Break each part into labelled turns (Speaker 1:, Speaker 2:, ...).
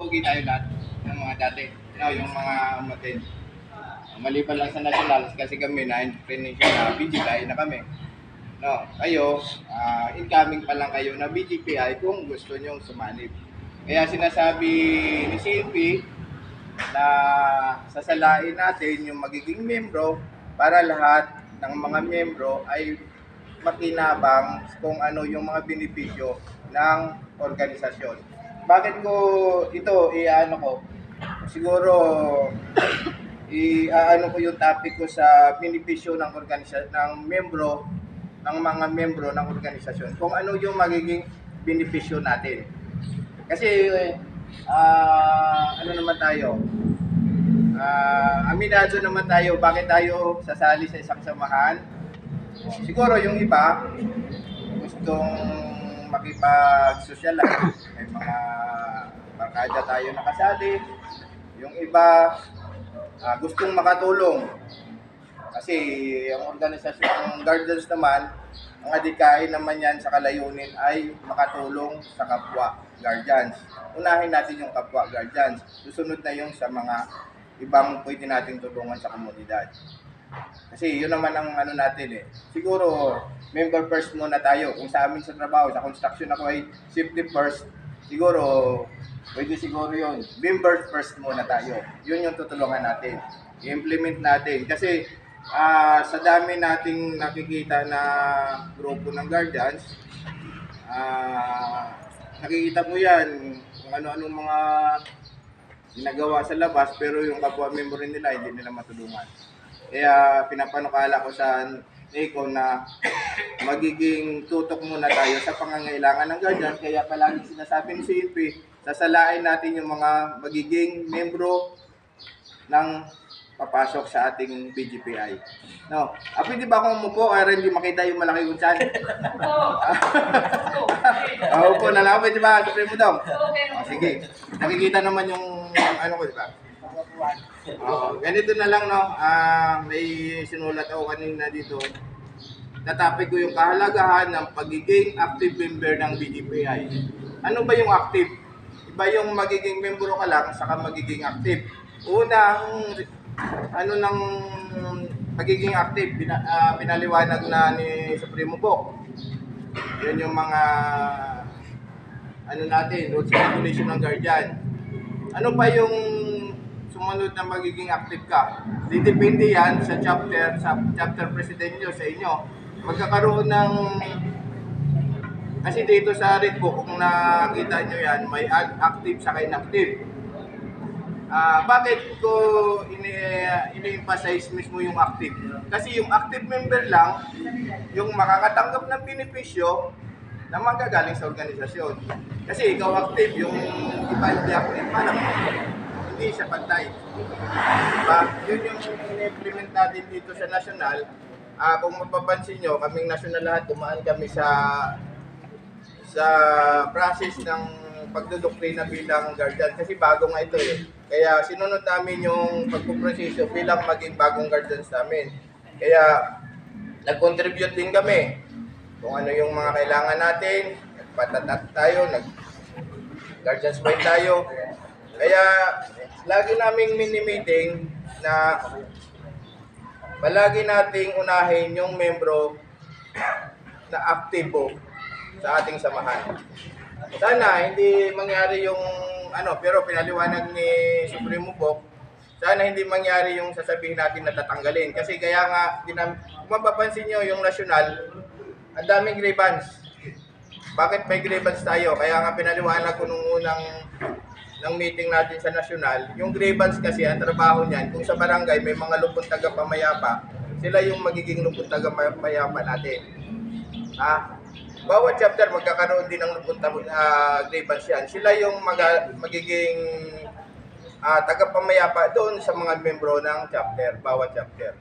Speaker 1: Pogi tayo lahat ng mga dati, no, yung mga umatin. Maliban lang sa national kasi kami na-entrepreneur na BGPI na kami. No, kayo, incoming pa lang kayo na BGPI kung gusto nyong sumanib. Kaya sinasabi ni CNP na sasalain natin yung magiging membro para lahat ng mga membro ay makinabang kung ano yung mga benepisyo ng organisasyon. Bakit ko ito i-ano ko? Siguro i-ano ko yung topic ko sa benepisyo ng organisasyon ng membro ng mga membro ng organisasyon. Kung ano yung magiging benepisyo natin. Kasi ano naman tayo? Aminado naman tayo bakit tayo sasali sa isang samahan. Siguro yung iba gustong makipag-socialize. May mga barkada tayo nakasali. Yung iba gustong makatulong. Kasi ang organisasyon ng Guardians naman, ang adikain naman yan sa kalayunin ay makatulong sa kapwa Guardians. Unahin natin yung kapwa Guardians. Susunod na yung sa mga ibang pwede nating tulungan sa komunidad. Kasi yun naman ang ano natin eh. Siguro, member first muna tayo. Kung sa amin sa trabaho, sa construction ako ay safety first, siguro, pwede siguro yun. Member first muna tayo. Yun yung tutulungan natin. I-implement natin. Kasi, sa dami nating nakikita na grupo ng Guardians, nakikita mo yan, kung ano-anong mga ginagawa sa labas, pero yung kapwa member nila, hindi nila matulungan. Kaya pinapanukala ko sa ECO na magiging tutok muna tayo sa pangangailangan ng Guardian. Kaya palagi sinasabi ni CNP, sasalain natin yung mga magiging membro ng papasok sa ating BGPI. No. Pwede ba akong umupo para hindi makita yung malaki kong tiyan? Upo na lang. Pwede ba? Supreme mo daw. Sige. Nakikita naman yung ano ko, di ba? Ganito na lang, no? May sinulat ako kanina dito. Natapik ko yung kahalagahan ng pagiging active member ng BGPI. Ano ba yung active? Iba yung magiging membro ka lang, saka magiging active. Unang ano ng pagiging active, pinaliwanag na ni Supremo Bok. Yun yung mga ano natin, rules and regulation ng Guardian. Ano pa yung sumunod na magiging active ka? Depende yan sa chapter president nyo, sa inyo. Magkakaroon ng kasi dito sa red book, kung nakita nyo yan, may active sa inactive. Bakit ko ini-emphasize mismo yung active? Kasi yung active member lang, yung makakatanggap ng benepisyo na magagaling sa organisasyon. Kasi ikaw active, yung iba hindi active, parang hindi siya pantay. Diba? Yun yung in-implement natin dito sa national. Kung mapapansin nyo, kaming national lahat, dumaan kami sa process ng pagdodoktrina bilang Guardian. Kasi bago nga ito eh. Kaya sinunod namin yung pagpuproseso bilang maging bagong Guardians namin. Kaya nag-contribute din kami kung ano yung mga kailangan natin. Nagpatatat tayo, nag-Guardians Point tayo. Kaya lagi naming mini-meeting na palagi nating unahin yung membro na aktibo sa ating samahan. Sana hindi mangyari yung ano, pero pinaliwanag ni Supremo Bok, sana hindi mangyari yung sasabihin natin na tatanggalin. Kasi kaya nga, kung mapapansin nyo yung national, ang daming grievance. Bakit may grievance tayo? Kaya nga pinaliwanag ko nung unang ng meeting natin sa national, yung grievance kasi, ang trabaho niyan, kung sa barangay may mga lupon taga-pamayapa, sila yung magiging lupon taga-pamayapa natin. Bawat chapter magkakaroon din ng lupon grievance yan. Sila yung magiging taga-pamayapa doon sa mga membro ng chapter, bawat chapter.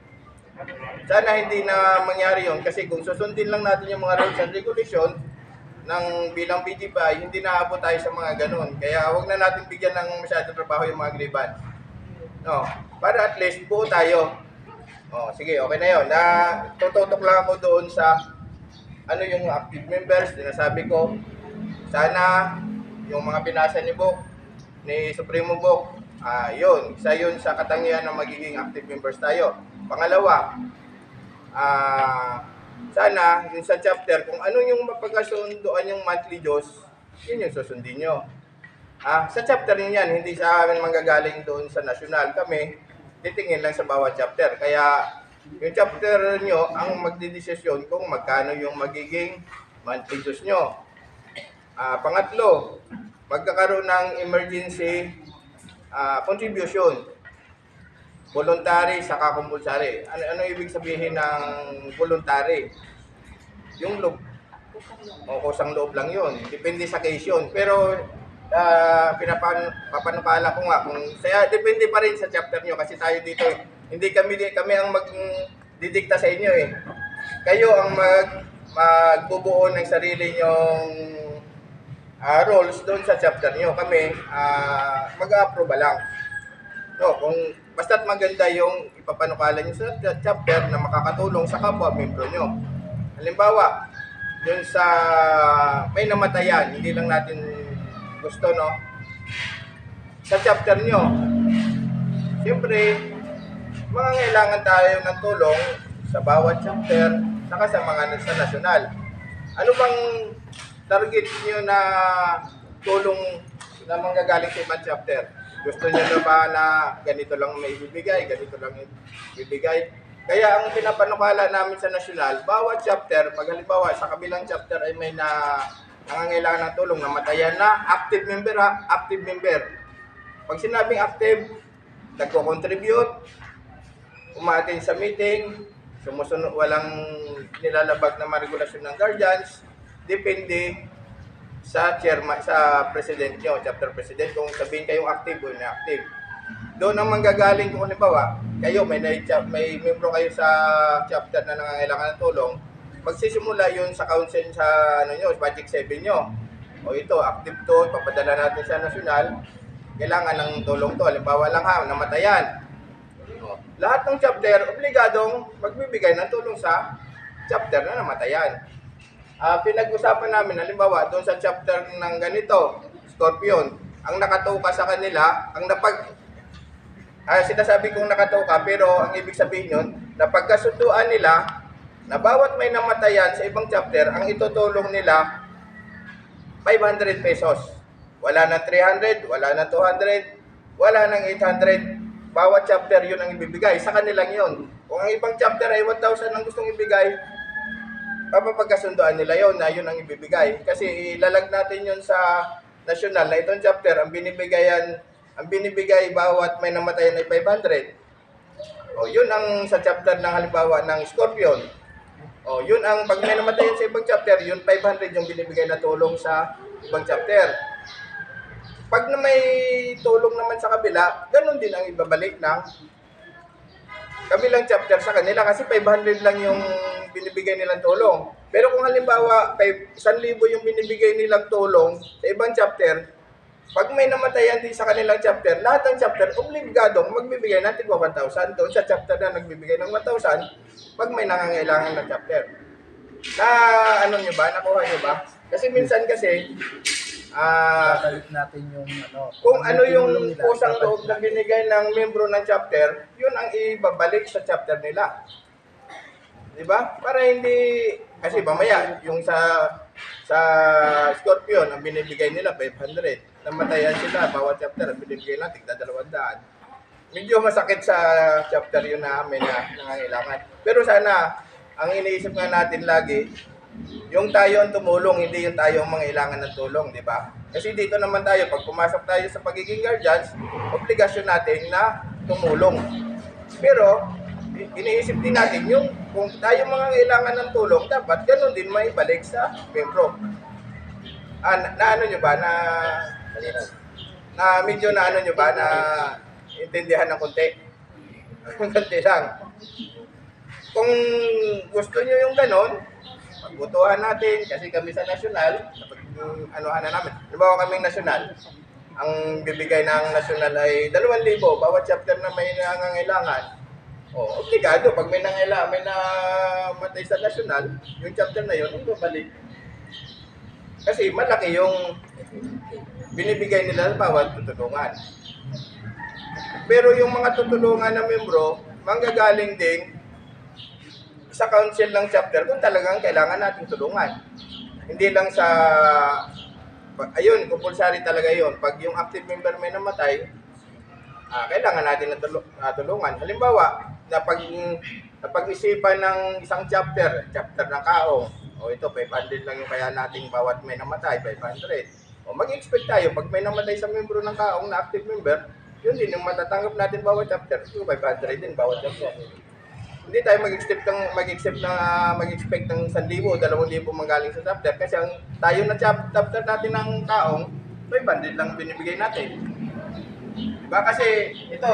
Speaker 1: Sana hindi na mangyari yon kasi kung susundin lang natin yung mga rules and regulation ng bilang BGPI, hindi naabot tayo sa mga ganun. Kaya wag na natin bigyan ng masyadong trabaho yung mga grievance. No, para at least buo tayo. Sige, okay na yun. Tututok lang ako doon sa ano yung active members. Sinasabi ko, sana yung mga binasa ni Bok, ni Supremo Book. Yun, isa yun sa katangian ng magiging active members tayo. Pangalawa, sana yun sa chapter, kung ano yung mapagkasunduan yung monthly dues, yun yung susundin nyo. Sa chapter nyo yan, hindi sa amin manggagaling doon sa national. Kami, titingin lang sa bawat chapter. Kaya yung chapter nyo ang magdidesisyon kung magkano yung magiging monthly dues nyo. Pangatlo, magkakaroon ng emergency contribution. Voluntary saka compulsory. Ano ibig sabihin ng voluntary? Yung loob. O kusang loob lang yun. Depende sa case yun. Pero papanukala ko nga kung depende pa rin sa chapter nyo kasi tayo dito hindi kami ang magdidikta sa inyo eh. Kayo ang magbubuo ng sarili nyong rules doon sa chapter nyo. Kami mag-a-approve lang. No, kung basta't maganda yung ipapanukala nyo sa chapter na makakatulong sa kapwa membro nyo. Halimbawa, yun sa may namatayan, hindi lang natin gusto, no? Sa chapter nyo, siyempre, mangangailangan tayo ng tulong sa bawat chapter, saka sa mga sa national. Ano bang target nyo na tulong na manggagaling sa ibang chapter? Gusto nyo na ba na ganito lang may ibibigay, ganito lang ibibigay? Kaya ang pinapanukala namin sa national, bawat chapter, pag halimbawa sa kabilang chapter ay may nangangailangan ng tulong, namatayan na, active member active member. Pag sinabing active, nagko-contribute, umaattend sa meeting, sumusunod, walang nilalabag na mga regulasyon ng guardians, depende sa chairman, sa president nyo, chapter president, kung sabihin kayong active o inactive. Doon ang manggagaling kung halimbawa, kayo may membro kayo sa chapter na nangangailangan ng tulong, magsisimula yun sa council sa budget 7 nyo. O ito, active to, papadala natin sa national, kailangan ng tulong to. Halimbawa lang namatayan. Lahat ng chapter, obligadong magbibigay ng tulong sa chapter na namatayan. Pinag-usapan namin, halimbawa, doon sa chapter ng ganito, Scorpion, ang nakatuka sa kanila, sinasabi kong nakatuka, pero ang ibig sabihin yun, napagkasunduan nila na bawat may namatayan sa ibang chapter, ang itutulong nila 500 pesos. Wala na 300, wala na 200, wala nang 800. Bawat chapter yun ang ibibigay. Sa kanilang yun. Kung ang ibang chapter ay 1,000 ang gustong ibigay, papapagkasunduan nila yun na yun ang ibibigay. Kasi ilalag natin yun sa national na itong chapter, ang binibigay bawat may namatayan ay 500. O yun ang sa chapter ng halimbawa ng Scorpion. O yun ang pag may namatayan sa ibang chapter, yun 500 yung binibigay na tulong sa ibang chapter. Pag na may tulong naman sa kabila, ganun din ang ibabalik ng kabilang chapter sa kanila kasi 500 lang yung binibigay nilang tulong. Pero kung halimbawa 1,000 yung binibigay nilang tulong sa ibang chapter, pag may namatayan din sa kanilang chapter, lahat ng chapter obligadong magbibigay natin 1,000 doon sa chapter na nagbibigay ng 1,000 pag may nangangailangan ng chapter. Nakuha nyo ba? Kasi minsan
Speaker 2: Balik natin yung
Speaker 1: kung ano yung kusang loob na binigay ng membro ng chapter, yun ang ibabalik sa chapter nila. Diba? Para hindi, kasi mamaya, yung sa Scorpion, ang binibigay nila 500. Namatayan sila, bawat chapter, ang binibigay natin, tigda 200. Medyo masakit sa chapter yun namin na nangangailangan. Pero sana, ang iniisip nga natin lagi, yung tayo ang tumulong, hindi yung tayo ang mangailangan ng tulong, di ba? Kasi dito naman tayo, pag pumasok tayo sa pagiging guardians, obligasyon natin na tumulong. Pero, iniisip din natin yung kung tayo mangailangan ng tulong, dapat ganun din maibalik sa membro. Medyo intindihan ng konti. Konti lang. Kung gusto nyo yung ganun, pagbutuhan natin, kasi kami sa national, halimbawa kaming national, ang bibigay ng national ay 2,000, bawat chapter na may nangangailangan. Obligado, pag may namatay sa national, yung chapter na yun, ibabalik. Kasi malaki yung binibigay nila sa bawat tutulungan. Pero yung mga tutulungan na membro, manggagaling din sa council ng chapter kung talagang kailangan natin tulungan. Hindi lang sa, ayun, compulsory talaga yun. Pag yung active member may namatay, kailangan natin na tulungan. Halimbawa, napag-isipan ng isang chapter ng kaong, o ito, 500 lang yung kaya nating bawat may namatay, 500. O mag-expect tayo, pag may namatay sa membro ng kaong na active member, yun din yung matatanggap natin bawat chapter, so 500 din bawat chapter. Hindi tayo mag-expect ng 1,000, 2,000 manggaling sa chapter kasi ang tayo na chapter natin ng kaong, 500 lang binibigay natin. Diba? Kasi ito,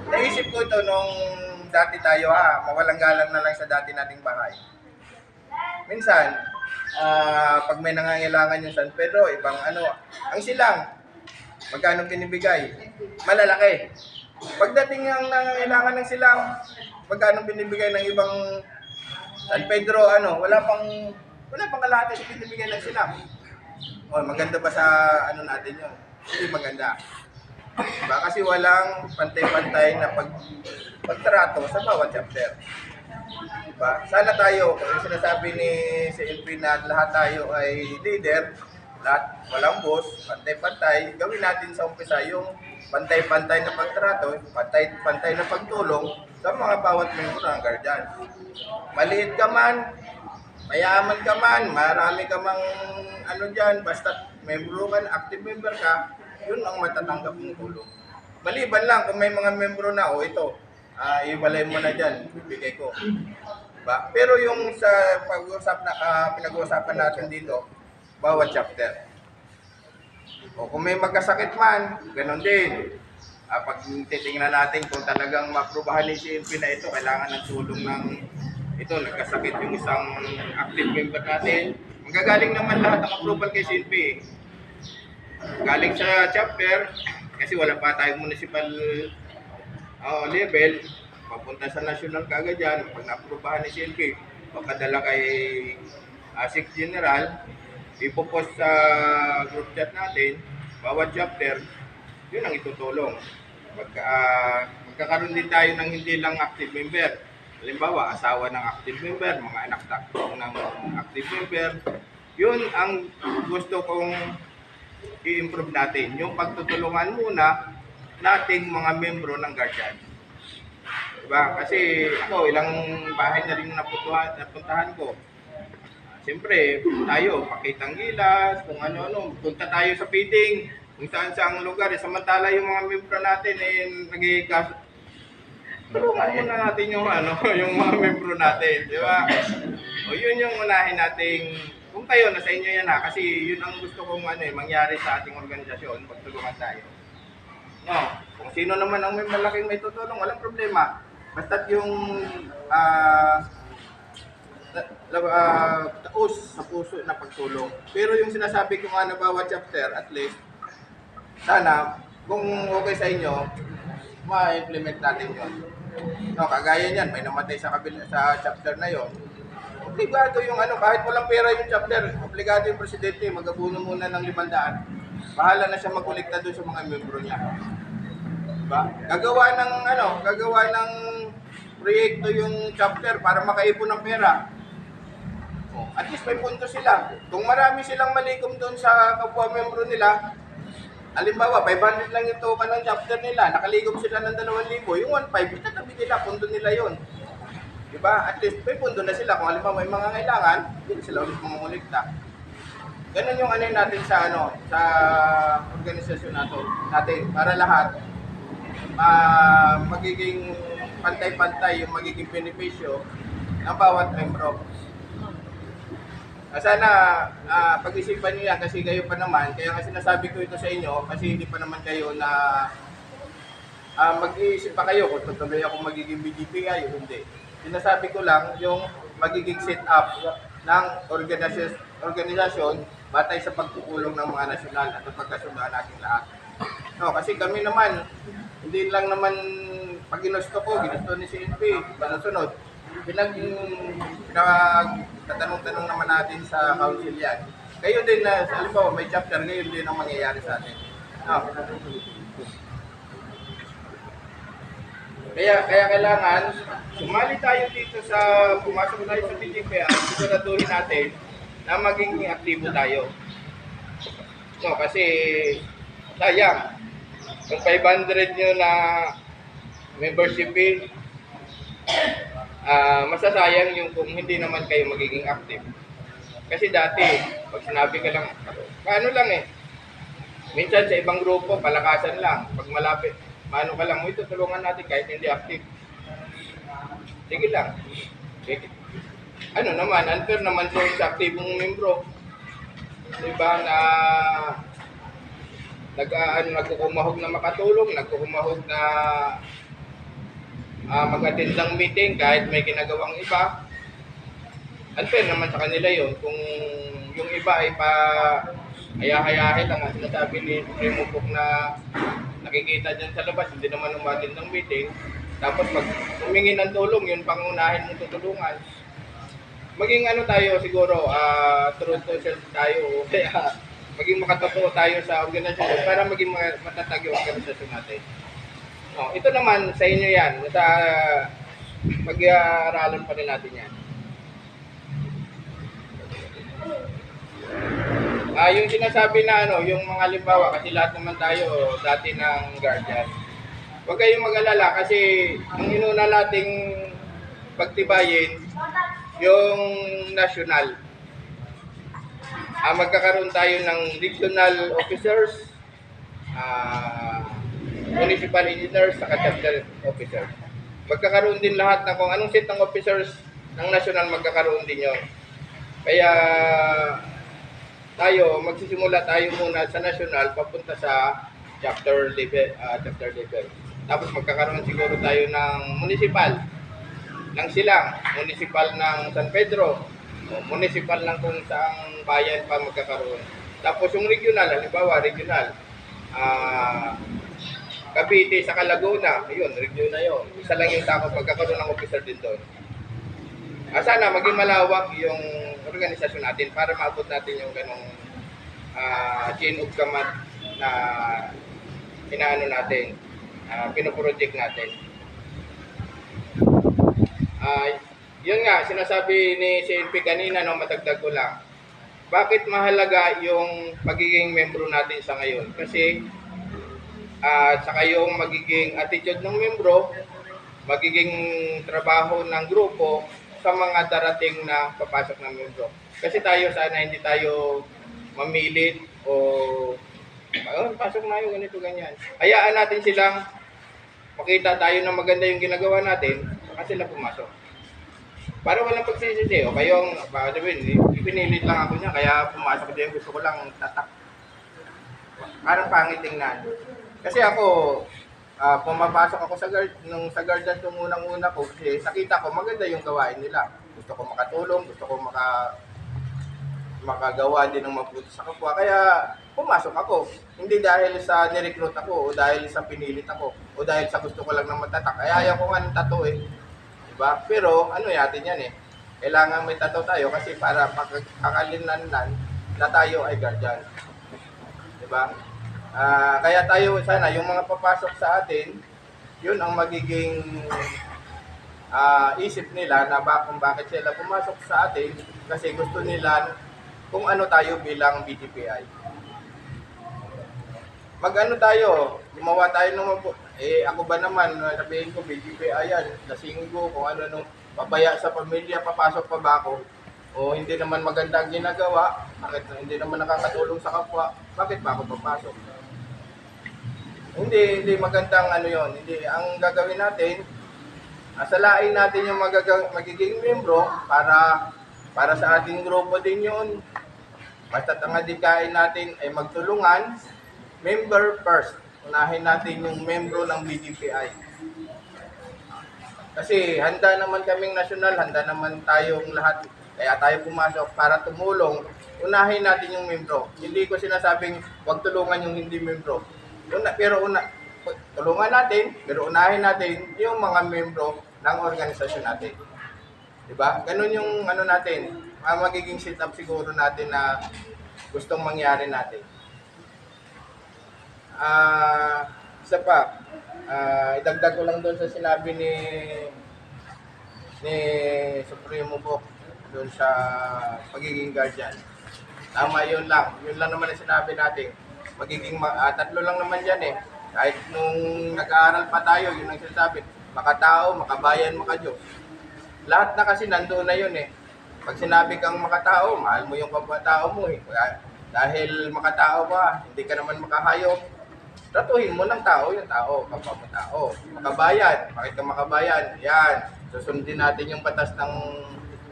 Speaker 1: naisip ko ito nung dati tayo mawalang galang na lang sa dati nating bahay. Minsan, pag may nangangailangan yung San Pedro, ibang ang silang, magkano binibigay? Malalaki. Pagdating ng nangangailangan ng silang, magkano binibigay ng ibang San Pedro, wala pang kalahati sa binibigay ng silang. O, maganda ba sa natin yun? Hindi maganda. Diba? Kasi walang pantay-pantay na pagtrato sa bawat chapter. Diba? Sana tayo, kung sinasabi ni CLP na lahat tayo ay leader, lahat walang boss, pantay-pantay, gawin natin sa umpisa yung pantay-pantay na pagtrato, pantay-pantay na pagtulong sa mga bawat membro ng guardian. Maliit ka man, mayaman ka man, marami ka mang dyan, basta membro ka, active member ka, yun ang matatanggap mong tulong. Maliban lang kung may mga membro na, ito, ibalay mo na dyan, bibigay ko. Diba? Pero yung sa pinag-uusapan natin dito, bawat chapter. O kung may magkasakit man, ganun din. Pag titingnan natin kung talagang maprubahan ni CNP na ito, kailangan ng tulong ng ito, nagkasakit yung isang active member natin. Magagaling naman lahat ng approval kay CNP. Galing sa chapter, kasi wala pa tayong municipal level, papunta sa national kaagad yan. Pag na-approbahan ni CNP, pagkadala kay ASIC General, ipopost sa group chat natin, bawat chapter, yun ang itutulong. Magkakaroon din tayo ng hindi lang active member. Halimbawa, asawa ng active member, mga anak ng active member. Yun ang gusto kong i-improve natin. Yung pagtutulungan muna nating mga membro ng guardian. Diba? Kasi ako, ilang bahay na rin napuntahan ko. Siyempre, tayo, pakitang gilas, kung ano-ano, punta tayo sa feeding, kung saan-saang lugar. Samantala yung mga membro natin, tulungan muna natin yung, yung mga membro natin, di ba? O yun yung unahin nating, kung kayo, nasa inyo yan kasi yun ang gusto kong mangyari sa ating organisasyon, pagtulungan tayo. No, kung sino naman ang may malaking may tutulong, walang problema. Basta't yung taos sa puso na pagtulong. Pero yung sinasabi ko nga na bawat chapter, at least, sana, kung okay sa inyo, ma-implement natin yun. No, kagaya niyan, may namatay sa chapter na yon. Obligado yung kahit walang pera yung chapter, obligado yung presidente, mag-abuno muna ng 500. Bahala na siya magkolekta doon sa mga membro niya. Diba? Gagawa ng proyekto yung chapter para makaipon ng pera. At least may punto sila. Kung marami silang malikom doon sa kapwa membro nila, halimbawa, 500 lang yung token ng chapter nila, nakaligom sila ng 2,000, yung 1,500, itatabi nila, pundo nila yon. Diba? At least may pundo na sila. Kung halimbawa may mga kailangan, hindi sila ulit mangungulikta. Ganun yung natin sa organisasyon natin para lahat magiging pantay-pantay yung magiging benepisyo ng bawat membro. Sana pag-isipan niyo yan kasi kayo pa naman, kaya nga sinasabi ko ito sa inyo kasi hindi pa naman kayo na mag-iisip pa kayo kung tutuloy ako magiging BGPI o hindi. Sinasabi ko lang yung magiging set up ng organisasyon batay sa pagpupulong ng mga nasyonal at pagkasundoan natin lahat. No, kasi kami naman, hindi lang naman pag ginusto ni CNP, sunod. Pinagtatanong-tanong naman natin sa council yan. Kayo din na, halimbawa may chapter, ngayon din ang mangyayari sa atin. Ah. Kaya kailangan sumali tayo dito sa pumasok tayo sa BGPI, siguraduhin natin na maging aktibo tayo. No, kasi sayang yung 500 nyo na membership fee, masasayang yung kung hindi naman kayo magiging active. Kasi dati, pag sinabi ka lang, paano lang eh, minsan sa ibang grupo, palakasan lang. Pag malapit, paano ka lang, ito tulungan natin kahit hindi active. Sige lang. Sige. Ano naman, unfair naman sa aktibong membro. Diba na nagkukumahog na makatulong, nagkukumahog na mag-attend ng meeting kahit may ginagawang iba. Unfair naman sa kanila yon. Kung yung iba ay pa haya-hayahin lang ang sinasabi ni Primupok na nakikita dyan sa labas, hindi naman umatin ng meeting. Tapos pag humingi ng tulong, yun pangunahin mong tutulungan. Maging ano tayo siguro, true to self tayo, kaya maging makatotoo tayo sa organisasyon para maging matatag yung organisasyon natin. No, ito naman sa inyo yan, sa pag-aaralan pa rin natin yan. Yung sinasabi na yung mga halimbawa, kasi lahat naman tayo dati ng guardian. Huwag kayong mag-alala kasi ang inuna nating pagtibayin yung national. Magkakaroon tayo ng regional officers, municipal engineers, saka chapter officers. Magkakaroon din lahat na kung anong set ng officers ng national, magkakaroon din yun. Kaya magsisimula tayo muna sa national papunta sa chapter level. Tapos magkakaroon siguro tayo ng municipal ng Silang, municipal ng San Pedro, municipal ng kung saang bayan pa magkakaroon. Tapos yung regional, halimbawa regional, Cavite sa Laguna, yun, regional yun. Isa lang yung takot magkakaroon ng officer din doon. Sana maging malawak yung organisasyon natin para maabot natin yung ganong chain of command na inaano natin, pinoproject natin. Yun nga, sinasabi ni CNP kanina, matagdag ko lang. Bakit mahalaga yung pagiging membro natin sa ngayon? Kasi saka yung magiging attitude ng membro, magiging trabaho ng grupo sa mga darating na papasok ng membro. Kasi tayo sana hindi tayo mamilit o pasok na yung ganito ganyan. Hayaan natin silang makita tayo na maganda yung ginagawa natin, saka sila pumasok. Para walang pagsisisi. O kayong, baka sabihin, ipinilit lang ako niya, kaya pumasok din. Gusto ko lang tatak. Parang pangit tingnan. Kasi ako, pumapasok ako sa guardian yung unang-una ko, kasi nakita ko maganda yung gawain nila. Gusto ko makatulong, gusto ko makagawa din ng mabuti sa kapwa. Kaya pumasok ako. Hindi dahil sa nirecruit ako, o dahil sa pinilit ako, o dahil sa gusto ko lang na matatak. Kaya ayaw ko nga ng tattoo eh. Diba? Pero ano yatin yan eh. Kailangan may tattoo tayo kasi para pagkakalinlanlan na tayo ay guardian. Diba? Kaya tayo sana, yung mga papasok sa atin, yun ang magiging isip nila na kung bakit sila pumasok sa atin kasi gusto nila kung ano tayo bilang BGPI. Mag-ano tayo, gumawa tayo ng ako ba naman, sabihin ko BGPI yan, lasing ko kung ano nung pabaya sa pamilya, papasok pa ba ako? O hindi naman maganda ang ginagawa, bakit hindi naman nakakatulong sa kapwa, bakit ba ako papasok? Hindi magandang ano yon. Hindi, ang gagawin natin, asalain natin yung magiging membro para sa ating grupo din yun. Basta't ang adikain natin ay magtulungan, member first. Unahin natin yung membro ng BGPI. Kasi handa naman kaming nasyonal, handa naman tayong lahat. Kaya tayo pumasok para tumulong. Unahin natin yung membro. Hindi ko sinasabing huwag tulungan yung hindi membro. Tulungan natin, pero unahin natin yung mga membro ng organisasyon natin. Diba? Ganun yung ano natin, magiging setup siguro natin na gustong mangyari natin. Isa pa, idagdag ko lang doon sa sinabi ni Supremo Book doon sa pagiging guardian. Tama yun lang. Yun lang naman ang sinabi natin. Tatlo lang naman yan eh. Kahit nung nag-aaral pa tayo, yun ang sinasabi. Makatao, makabayan, makadiyos. Lahat na kasi nandoon na yun eh. Pag sinabi kang makatao, mahal mo yung kapwa-tao mo eh. Dahil makatao ka, hindi ka naman makahayop. Tratuhin mo ng tao yung tao, kapwa mo tao. Makabayan, bakit ka makabayan? Yan, susundin natin yung batas ng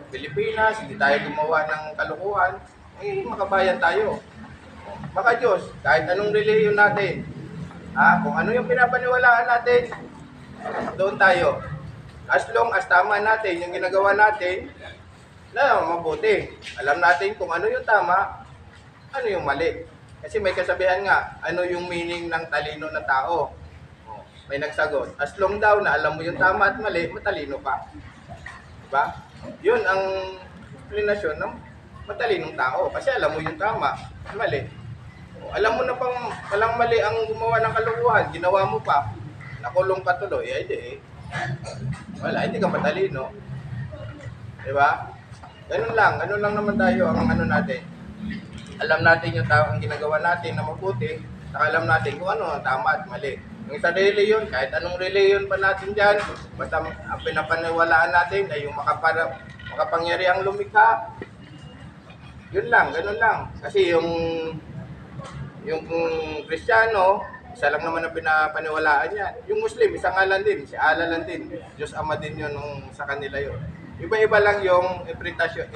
Speaker 1: Pilipinas, hindi tayo gumawa ng kalukuhan, makabayan tayo. Maka Diyos, kahit anong relihiyon natin, kung ano yung pinapaniwalaan natin, doon tayo. As long as tama natin yung ginagawa natin, na mabuti. Alam natin kung ano yung tama, ano yung mali. Kasi may kasabihan nga, ano yung meaning ng talino na tao? May nagsagot, as long daw na alam mo yung tama at mali, matalino ka. Diba? Yun ang explanation ng matalinong tao. Kasi alam mo yung tama at mali. Alam mo na pang walang mali ang gumawa ng kalukuhan, ginawa mo pa, nakulong ka tuloy, hindi eh. Wala, hindi ka matalino. Diba? Ganun lang naman tayo ang ano natin. Alam natin yung tao ang ginagawa natin na mabuti, saka alam natin kung ano ang tama at mali. Yung sa reliyon, kahit anong reliyon pa natin dyan, basta ang pinapaniwalaan natin ay yung makapangyarihang lumikha. Yun lang, ganun lang. Kasi yung Kristiyano, isa lang naman ang pinapaniwalaan niya. Yung Muslim, isang ngalan din, si Allah lang din. Diyos Ama din yun sa kanila yun. Iba-iba lang yung interpretasyon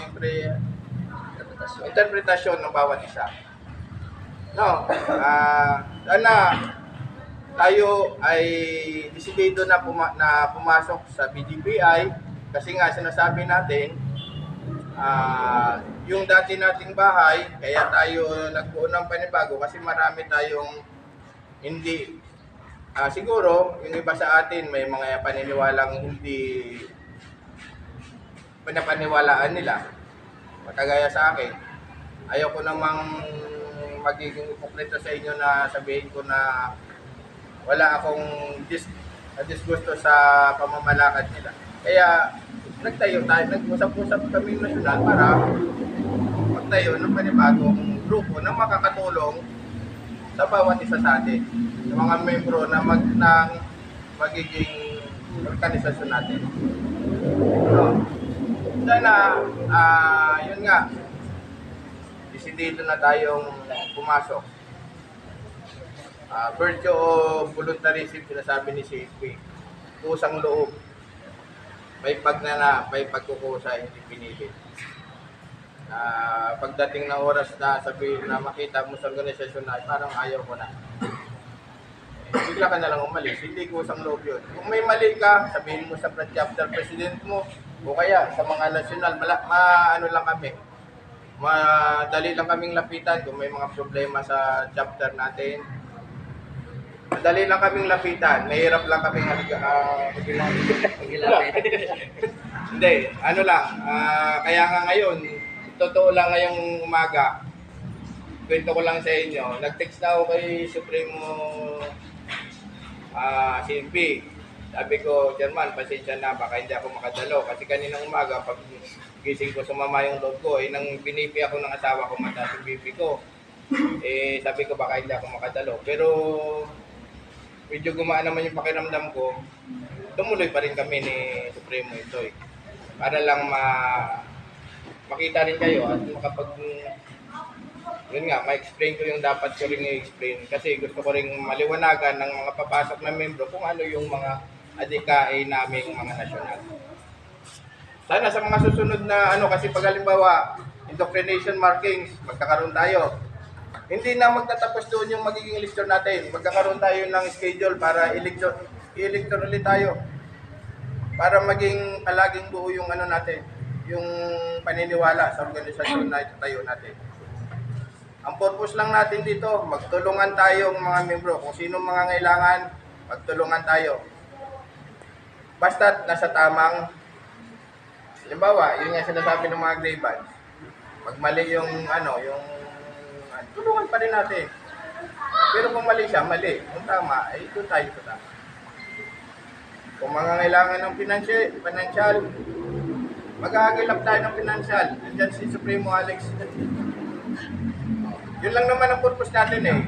Speaker 1: ng bawat isa. No, sana tayo ay desidido na pumasok sa BGBI kasi nga sinasabi natin yung dati nating bahay, kaya tayo nagbuo ng panibago kasi marami tayong hindi siguro yung iba sa atin may mga paniniwalang hindi pinapaniwalaan nila. Kagaya sa akin, ayaw ko namang magiging ipokrito sa inyo na sabihin ko na wala akong disgusto sa pamamalakad nila. Kaya nag-usap-usap kami nasyonal para magtayo ng panibagong grupo na makakatulong sa bawat isa sa atin, sa mga membro na magiging organisasyon natin. So, sana, yun nga, desidido na tayong pumasok. Virtue of voluntarism, sinasabi ni CFP, kusang loob. May pagkukusa, hindi pinilit. Pagdating ng oras na sabihin na makita mo sa organisasyon na parang ayaw ko na. Bigla ka na lang umalis, hindi kusang loob yun. Kung may mali ka, sabihin mo sa chapter president mo, o kaya sa mga nasyonal, ano lang kami, madali lang kaming lapitan kung may mga problema sa chapter natin. Madali lang kaming lapitan, mahirap lang kaming hindi, ano lang, kaya nga ngayon, totoo lang ngayong umaga, kwento ko lang sa inyo, nag-text na ako kay Supremo CMP. Sabi ko, Chairman, pasensya na, baka hindi ako makadalo. Kasi kaninang umaga, pag gising ko, sumama yung loob ko. Nang binipi ako ng asawa ko, mataas yung BP ko. Sabi ko, baka hindi ako makadalo. Pero, medyo gumaan naman yung pakiramdam ko. Tumuloy pa rin kami ni Supremo Itoy. Para lang makita rin kayo at yun nga, ma-explain ko yung dapat ko rin i-explain. Kasi gusto ko rin maliwanagan ng mga papasok na membro kung ano yung mga adikain naming mga nasyonal. Sana sa mga susunod na kasi pag halimbawa, indoctrination markings, magkakaroon tayo. Hindi na magtatapos doon yung magiging eleksyon natin. Magkakaroon tayo ng schedule para i-election ulit tayo. Para maging palaging buo yung natin, yung paniniwala sa organisasyon na itayo natin. Ang purpose lang natin dito, magtulungan tayong mga membro. Kung sino mga ngailangan, magtulungan tayo. Basta't nasa tamang, halimbawa, yun nga sinasabi ng mga grey bands. Pag mali yung nangangailangan, tulungan pa rin natin. Pero kung mali siya, mali. Kung tama, ay doon tayo sa tama. Kung mangangailangan ng financial, mag-aagilap tayo ng financial. Nandiyan si Supremo Alex. Yun lang naman ang purpose natin eh.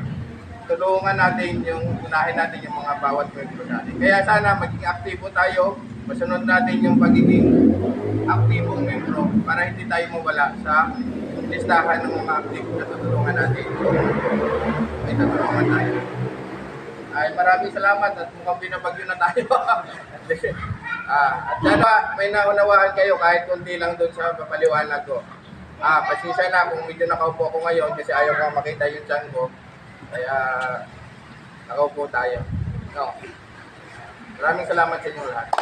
Speaker 1: Tulungan natin unahin natin yung mga bawat membro natin. Kaya sana maging aktibo tayo, masunod natin yung pagiging aktibong membro para hindi tayo mawala sa listahan ng mga aktibo na tutulungan natin. May tutulungan tayo. Ay maraming salamat at mukhang binabagyo na tayo. At sana may naunawaan kayo kahit kunti lang doon sa papaliwanag ko. Pasensya na kung medyo nakaupo ako ngayon kasi ayaw ko makita yung tiyan ko. Kaya nakaupo tayo. No. Maraming salamat sa inyo lahat.